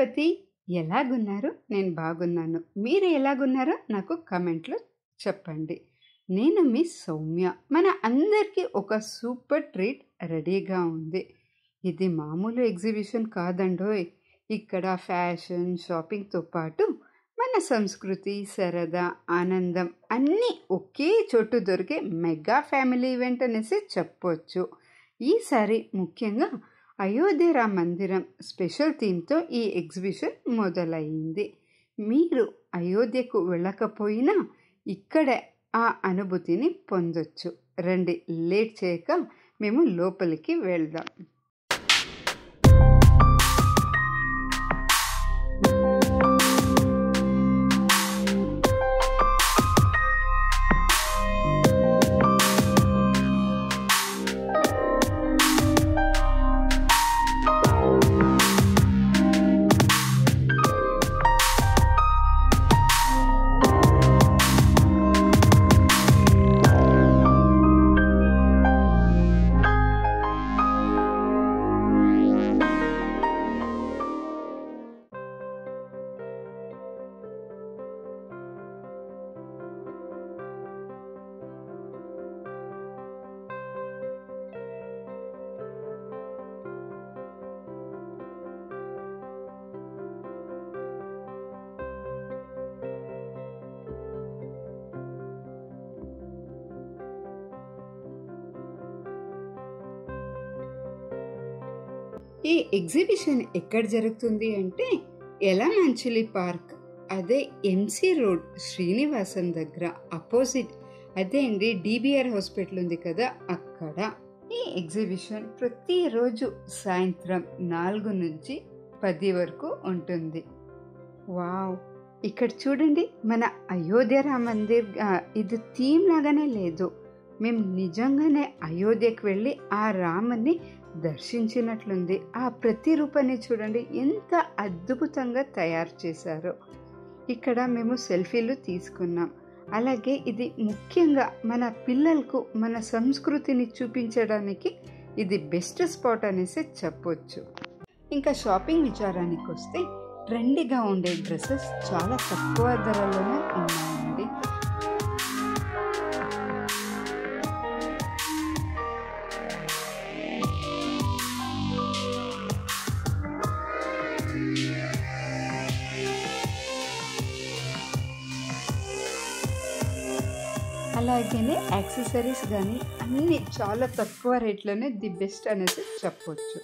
తిరుపతి ఎలాగున్నారు? నేను బాగున్నాను. మీరు ఎలాగున్నారో నాకు కమెంట్లో చెప్పండి. నేను మీ సౌమ్య. మన అందరికీ ఒక సూపర్ ట్రీట్ రెడీగా ఉంది. ఇది మామూలు ఎగ్జిబిషన్ కాదండోయ్. ఇక్కడ ఫ్యాషన్, షాపింగ్తో పాటు మన సంస్కృతి, సరదా, ఆనందం అన్నీ ఒకే చోటు దొరికే మెగా ఫ్యామిలీ ఈవెంట్ అనేసి చెప్పొచ్చు. ఈసారి ముఖ్యంగా అయోధ్య రామ మందిరం స్పెషల్ థీమ్తో ఈ ఎగ్జిబిషన్ మొదలైంది. మీరు అయోధ్యకు వెళ్ళకపోయినా ఇక్కడే ఆ అనుభూతిని పొందొచ్చు. రండి, లేట్ చేయక మేము లోపలికి వెళ్దాం. ఈ ఎగ్జిబిషన్ ఎక్కడ జరుగుతుంది అంటే యలమంచిలి పార్క్, అదే ఎంసీ రోడ్, శ్రీనివాసం దగ్గర అపోజిట్, అదే అండి డిబిఆర్ హాస్పిటల్ ఉంది కదా అక్కడ. ఈ ఎగ్జిబిషన్ ప్రతిరోజు సాయంత్రం 4 నుంచి 10 వరకు ఉంటుంది. వావ్, ఇక్కడ చూడండి, మన అయోధ్య రామ మందిర్ ఇది థీమ్ లాగానే లేదు. మేము నిజంగానే అయోధ్యకు వెళ్ళి ఆ రాముని దర్శించినట్లుంది. ఆ ప్రతిరూపాన్ని చూడండి ఎంత అద్భుతంగా తయారు చేశారో. ఇక్కడ మేము సెల్ఫీలు తీసుకున్నాం. అలాగే ఇది ముఖ్యంగా మన పిల్లలకు మన సంస్కృతిని చూపించడానికి ఇది బెస్ట్ స్పాట్ అనేసి చెప్పొచ్చు. ఇంకా షాపింగ్ విచారానికి వస్తే ట్రెండీగా ఉండే డ్రెస్సెస్ చాలా తక్కువ ధరలోనే ఉన్నాయండి. అలాగనే యాక్సెసరీస్ కానీ అన్నీ చాలా తక్కువ రేట్లోనే ది బెస్ట్ అనేసి చెప్పొచ్చు.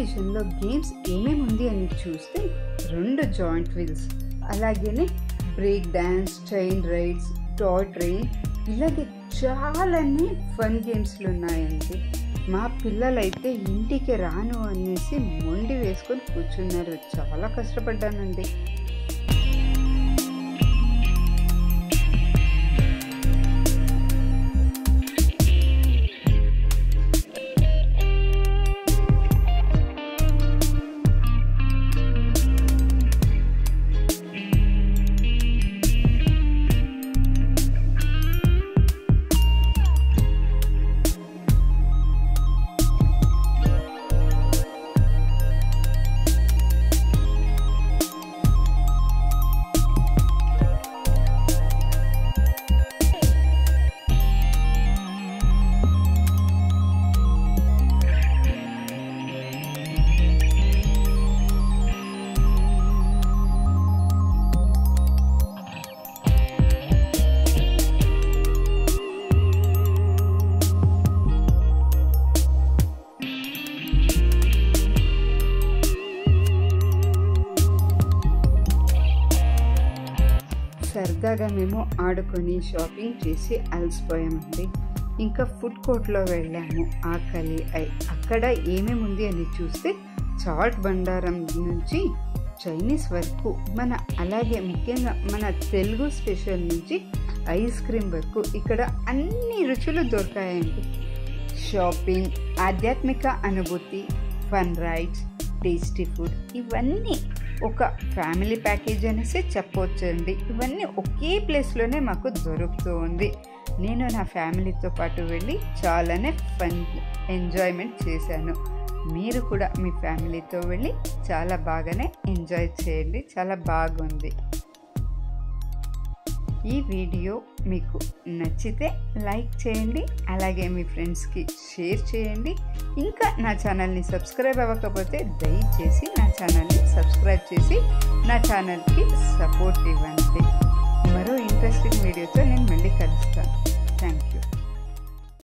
ఎగ్జిబిషన్లో గేమ్స్ ఏమేమి ఉంది అని చూస్తే 2 జాయింట్ వీల్స్, అలాగే break dance, chain rides, toy train, ఇలాగే చాలానే ఫన్ గేమ్స్లు ఉన్నాయండి. మా పిల్లలైతే ఇంటికి రాను అనేసి మొండి వేసుకొని కూర్చున్నారు. చాలా కష్టపడ్డానండి. సరదాగా మేము ఆడుకొని షాపింగ్ చేసి అలసిపోయామండి. ఇంకా ఫుడ్ కోర్ట్లో వెళ్ళాము. ఆకలి అక్కడ ఏమేమి ఉంది అని చూస్తే చాట్ బండారం నుంచి చైనీస్ వరకు, అలాగే ముఖ్యంగా మన తెలుగు స్పెషల్ నుంచి ఐస్ క్రీమ్ వరకు ఇక్కడ అన్ని రుచులు దొరికాయండి. షాపింగ్, ఆధ్యాత్మిక అనుభూతి, ఫన్ రైడ్స్, టేస్టీ ఫుడ్, ఇవన్నీ ఒక ఫ్యామిలీ ప్యాకేజ్ అనేసి చెప్పవచ్చండి. ఇవన్నీ ఒకే ప్లేస్లోనే మాకు దొరుకుతూ ఉంది. నేను నా ఫ్యామిలీతో పాటు వెళ్ళి చాలానే ఫన్ ఎంజాయ్మెంట్ చేశాను. మీరు కూడా మీ ఫ్యామిలీతో వెళ్ళి చాలా బాగానే ఎంజాయ్ చేయండి. చాలా బాగుంది. ఈ వీడియో మీకు నచ్చితే లైక్ చేయండి, అలాగే మీ ఫ్రెండ్స్కి షేర్ చేయండి. ఇంకా నా ఛానల్ని సబ్స్క్రైబ్ అవ్వకపోతే దయచేసి నా ఛానల్ని సబ్స్క్రైబ్ చేసి నా ఛానల్కి సపోర్ట్ ఇవ్వండి.